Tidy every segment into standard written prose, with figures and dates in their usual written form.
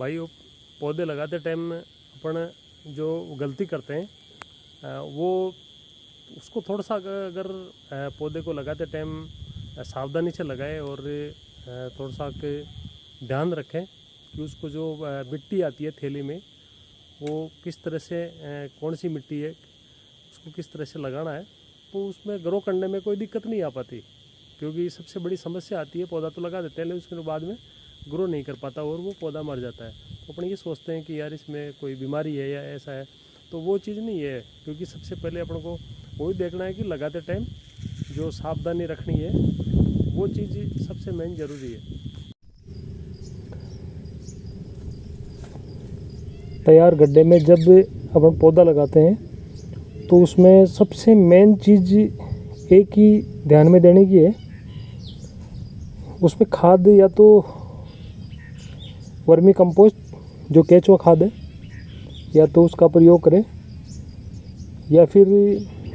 भाई वो पौधे लगाते टाइम अपन जो गलती करते हैं वो उसको थोड़ा सा अगर पौधे को लगाते टाइम सावधानी से लगाएं और थोड़ा सा ध्यान रखें कि उसको जो मिट्टी आती है थैली में वो किस तरह से कौन सी मिट्टी है उसको किस तरह से लगाना है, तो उसमें ग्रो करने में कोई दिक्कत नहीं आ पाती। क्योंकि सबसे बड़ी समस्या आती है पौधा तो लगा देते हैं लेकिन उसके बाद में ग्रो नहीं कर पाता और वो पौधा मर जाता है। तो अपन ये सोचते हैं कि यार इसमें कोई बीमारी है या ऐसा है, तो वो चीज़ नहीं है। क्योंकि सबसे पहले अपन को वही देखना है कि लगाते टाइम जो सावधानी रखनी है वो चीज़ सबसे मेन ज़रूरी है। तैयार गड्ढे में जब अपन पौधा लगाते हैं तो उसमें सबसे मेन चीज़ एक ही ध्यान में देने की है, उसमें खाद या तो वर्मी कंपोस्ट जो केचुआ खाद है या तो उसका प्रयोग करें, या फिर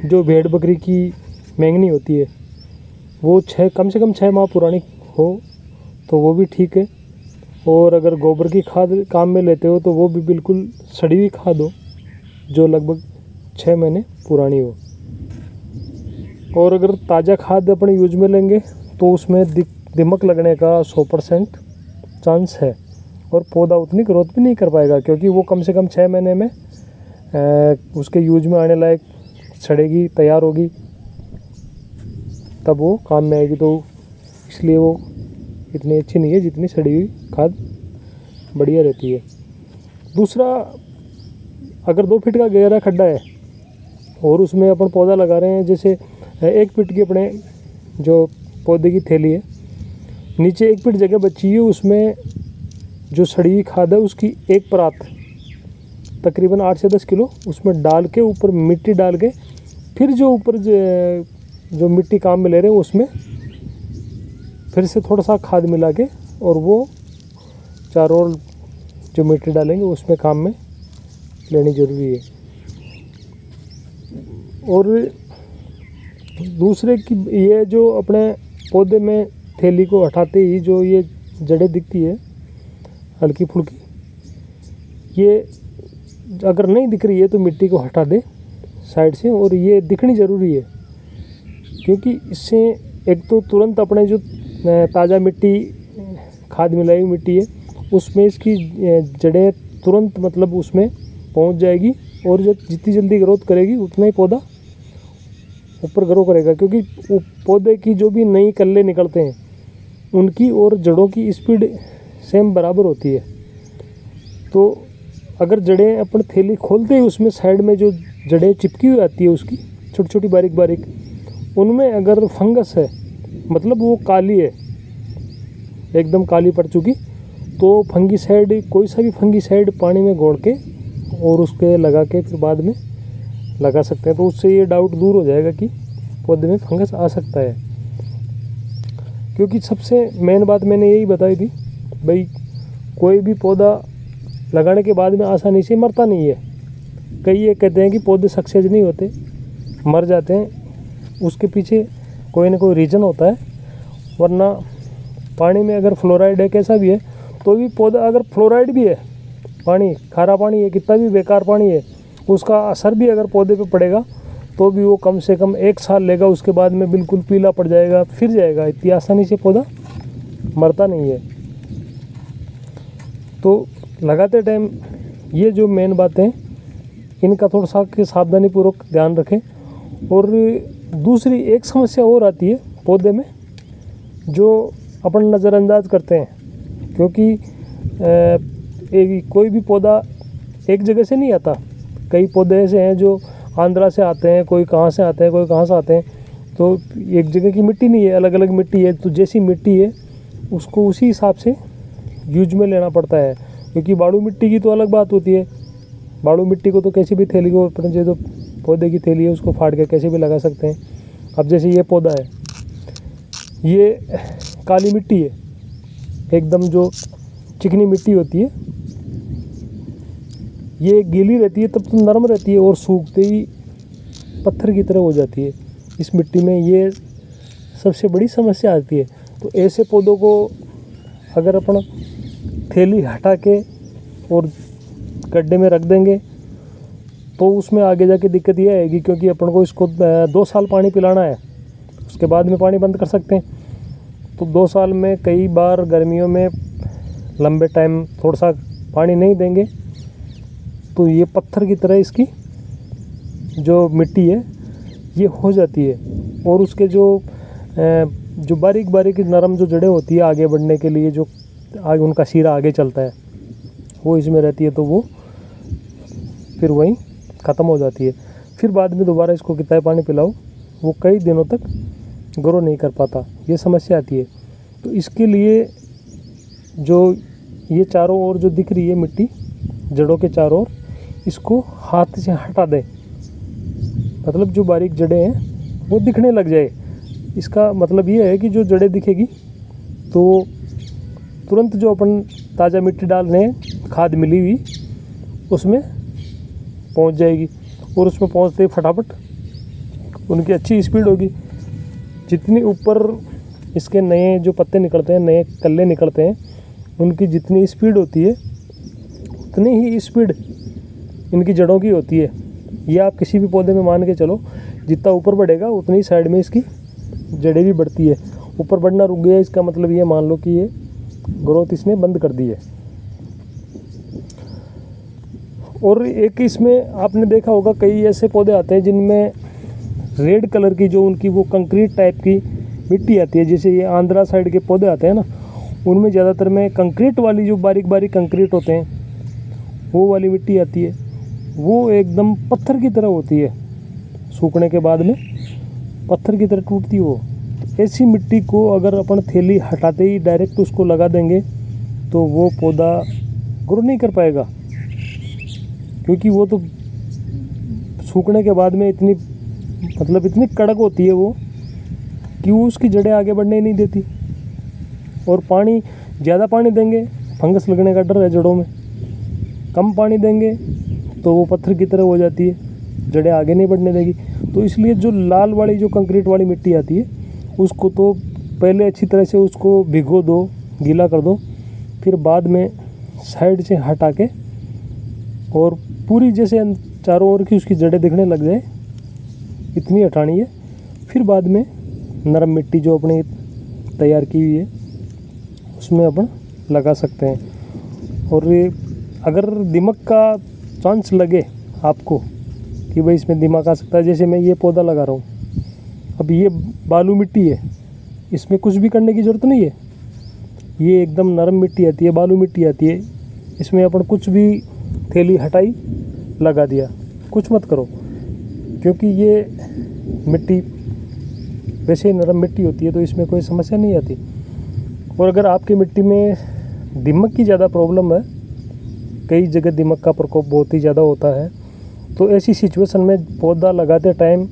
जो भेड़ बकरी की मैंगनी होती है वो कम से कम 6 माह पुरानी हो तो वो भी ठीक है। और अगर गोबर की खाद काम में लेते हो तो वो भी बिल्कुल सड़ी हुई खाद हो जो लगभग 6 महीने पुरानी हो। और अगर ताज़ा खाद अपने यूज में लेंगे तो उसमें दीमक लगने का 100% चांस है और पौधा उतनी ग्रोथ भी नहीं कर पाएगा, क्योंकि वो कम से कम 6 महीने में उसके यूज में आने लायक सड़ेगी, तैयार होगी, तब वो काम में आएगी। तो इसलिए वो इतनी अच्छी नहीं है जितनी सड़ी हुई खाद बढ़िया रहती है। दूसरा, अगर 2 फीट का गहरा खड्डा है और उसमें अपन पौधा लगा रहे हैं, जैसे 1 फीट की अपने जो पौधे की थैली है, नीचे 1 फीट जगह बची है, उसमें जो सड़ी हुई खाद है उसकी एक परात तकरीबन 8 से 10 किलो उसमें डाल के ऊपर मिट्टी डाल के फिर जो ऊपर जो मिट्टी काम में ले रहे हैं उसमें फिर से थोड़ा सा खाद मिला के और वो चारों ओर जो मिट्टी डालेंगे उसमें काम में लेनी ज़रूरी है। और दूसरे की ये जो अपने पौधे में थैली को हटाते ही जो ये जड़ें दिखती है हल्की फुल्की, ये अगर नहीं दिख रही है तो मिट्टी को हटा दे साइड से, और ये दिखनी ज़रूरी है। क्योंकि इससे एक तो तुरंत अपने जो ताज़ा मिट्टी खाद मिलाई हुई मिट्टी है उसमें इसकी जड़ें तुरंत मतलब उसमें पहुंच जाएगी और जितनी जल्दी ग्रोथ करेगी उतना ही पौधा ऊपर ग्रो करेगा। क्योंकि पौधे की जो भी नई कल्ले निकलते हैं उनकी और जड़ों की स्पीड सेम बराबर होती है। तो अगर जड़ें अपन थैली खोलते ही उसमें साइड में जो जड़ें चिपकी हुई आती है उसकी छोटी छोटी बारीक बारीक, उनमें अगर फंगस है मतलब वो काली है, एकदम काली पड़ चुकी, तो फंगीसाइड कोई सा भी फंगीसाइड पानी में घोल के और उसके लगा के फिर बाद में लगा सकते हैं। तो उससे ये डाउट दूर हो जाएगा कि पौधे में फंगस आ सकता है। क्योंकि सबसे मेन बात मैंने यही बताई थी भाई, कोई भी पौधा लगाने के बाद में आसानी से मरता नहीं है। कई ये कहते हैं कि पौधे सक्सेस नहीं होते, मर जाते हैं, उसके पीछे कोई ना कोई रीज़न होता है। वरना पानी में अगर फ्लोराइड है कैसा भी है तो भी पौधा, अगर फ्लोराइड भी है पानी खारा पानी है कितना भी बेकार पानी है, उसका असर भी अगर पौधे पे पड़ेगा तो भी वो कम से कम 1 साल लेगा, उसके बाद में बिल्कुल पीला पड़ जाएगा, फिर जाएगा। इतनी आसानी से पौधा मरता नहीं है। तो लगाते टाइम ये जो मेन बातें हैं इनका थोड़ा सा सावधानी पूर्वक ध्यान रखें। और दूसरी एक समस्या और आती है पौधे में जो अपन नज़रअंदाज करते हैं, क्योंकि कोई भी पौधा एक जगह से नहीं आता। कई पौधे ऐसे हैं जो आंध्रा से आते हैं, कोई कहाँ से आते हैं, कोई कहाँ से आते हैं, तो एक जगह की मिट्टी नहीं है, अलग अलग मिट्टी है। तो जैसी मिट्टी है उसको उसी हिसाब से यूज में लेना पड़ता है। क्योंकि बालू मिट्टी की तो अलग बात होती है, बालू मिट्टी को तो कैसे भी थैली को अपने जो पौधे की थैली है उसको फाड़ के कैसे भी लगा सकते हैं। अब जैसे ये पौधा है, ये काली मिट्टी है, एकदम जो चिकनी मिट्टी होती है, ये गीली रहती है तब तो नरम रहती है और सूखते ही पत्थर की तरह हो जाती है। इस मिट्टी में ये सबसे बड़ी समस्या आती है। तो ऐसे पौधों को अगर अपन थैली हटा के और गड्ढे में रख देंगे तो उसमें आगे जाके दिक्कत ये आएगी, क्योंकि अपन को इसको 2 साल पानी पिलाना है, उसके बाद में पानी बंद कर सकते हैं। तो 2 साल में कई बार गर्मियों में लंबे टाइम थोड़ा सा पानी नहीं देंगे तो ये पत्थर की तरह इसकी जो मिट्टी है ये हो जाती है, और उसके जो बारीक बारीक नरम जो जड़ें होती है आगे बढ़ने के लिए, जो आगे उनका शीरा आगे चलता है, वो इसमें रहती है, तो वो फिर वहीं ख़त्म हो जाती है। फिर बाद में दोबारा इसको कितना पानी पिलाओ, वो कई दिनों तक ग्रो नहीं कर पाता, ये समस्या आती है। तो इसके लिए जो ये चारों ओर जो दिख रही है मिट्टी जड़ों के चारों ओर, इसको हाथ से हटा दें, मतलब जो बारीक जड़ें हैं वो दिखने लग जाए। इसका मतलब ये है कि जो जड़ें दिखेगी तो तुरंत जो अपन ताज़ा मिट्टी डाल रहे हैं खाद मिली हुई उसमें पहुंच जाएगी, और उसमें पहुंचते ही फटाफट उनकी अच्छी स्पीड होगी। जितनी ऊपर इसके नए जो पत्ते निकलते हैं, नए कल्ले निकलते हैं, उनकी जितनी स्पीड होती है उतनी ही स्पीड इनकी जड़ों की होती है। ये आप किसी भी पौधे में मान के चलो, जितना ऊपर बढ़ेगा उतनी साइड में इसकी जड़ें भी बढ़ती है। ऊपर बढ़ना रुक गया इसका मतलब ये मान लो कि ये ग्रोथ इसने बंद कर दी है। और एक इसमें आपने देखा होगा कई ऐसे पौधे आते हैं जिनमें रेड कलर की जो उनकी वो कंक्रीट टाइप की मिट्टी आती है, जैसे ये आंध्रा साइड के पौधे आते हैं ना, उनमें ज़्यादातर में कंक्रीट वाली जो बारीक बारीक कंक्रीट होते हैं वो वाली मिट्टी आती है। वो एकदम पत्थर की तरह होती है, सूखने के बाद में पत्थर की तरह टूटती है वो। तो ऐसी मिट्टी को अगर अपन थैली हटाते ही डायरेक्ट उसको लगा देंगे तो वो पौधा ग्रो नहीं कर पाएगा, क्योंकि वो तो सूखने के बाद में इतनी इतनी कड़क होती है वो कि वो उसकी जड़ें आगे बढ़ने ही नहीं देती। और पानी ज़्यादा पानी देंगे फंगस लगने का डर है जड़ों में, कम पानी देंगे तो वो पत्थर की तरह हो जाती है, जड़ें आगे नहीं बढ़ने देगी। तो इसलिए जो लाल वाली जो कंक्रीट वाली मिट्टी आती है उसको तो पहले अच्छी तरह से उसको भिगो दो, गीला कर दो, फिर बाद में साइड से हटा के और पूरी जैसे चारों ओर की उसकी जड़ें दिखने लग जाए इतनी हटानी है। फिर बाद में नरम मिट्टी जो अपने तैयार की हुई है उसमें अपन लगा सकते हैं। और अगर दीमक का चांस लगे आपको कि भाई इसमें दीमक आ सकता है, जैसे मैं ये पौधा लगा रहा हूँ, अब ये बालू मिट्टी है, इसमें कुछ भी करने की ज़रूरत नहीं है, ये एकदम नरम मिट्टी आती है, बालू मिट्टी आती है, इसमें अपन कुछ भी थैली हटाई लगा दिया, कुछ मत करो, क्योंकि ये मिट्टी वैसे नरम मिट्टी होती है तो इसमें कोई समस्या नहीं आती। और अगर आपकी मिट्टी में दीमक की ज़्यादा प्रॉब्लम है, कई जगह दीमक का प्रकोप बहुत ही ज़्यादा होता है, तो ऐसी सिचुएशन में पौधा लगाते टाइम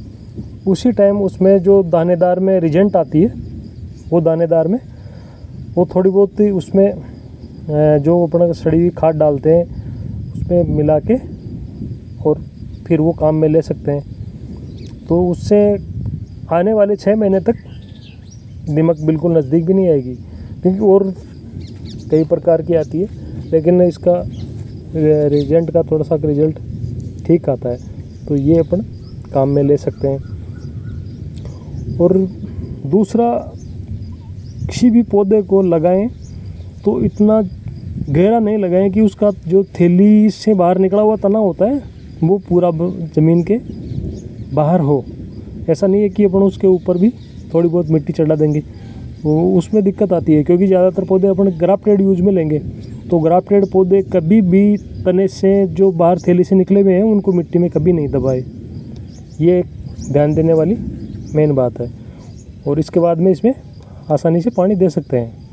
उसी टाइम उसमें जो दानेदार में रिजेंट आती है, वो दानेदार में वो थोड़ी बहुत ही उसमें जो अपना सड़ी हुई खाद डालते हैं उसमें मिला के और फिर वो काम में ले सकते हैं। तो उससे आने वाले 6 महीने तक दीमक बिल्कुल नज़दीक भी नहीं आएगी, क्योंकि और कई प्रकार की आती है, लेकिन इसका रिजेंट का थोड़ा सा रिजल्ट ठीक आता है, तो ये अपन काम में ले सकते हैं। और दूसरा, किसी भी पौधे को लगाएं तो इतना गहरा नहीं लगाएं कि उसका जो थैली से बाहर निकला हुआ तना होता है वो पूरा ज़मीन के बाहर हो। ऐसा नहीं है कि अपन उसके ऊपर भी थोड़ी बहुत मिट्टी चढ़ा देंगे, वो उसमें दिक्कत आती है, क्योंकि ज़्यादातर पौधे अपन ग्राफ्टेड यूज में लेंगे, तो ग्राफ्टेड पौधे कभी भी तने से जो बाहर थैली से निकले हुए हैं उनको मिट्टी में कभी नहीं दबाए, ये ध्यान देने वाली मेन बात है। और इसके बाद में इसमें आसानी से पानी दे सकते हैं।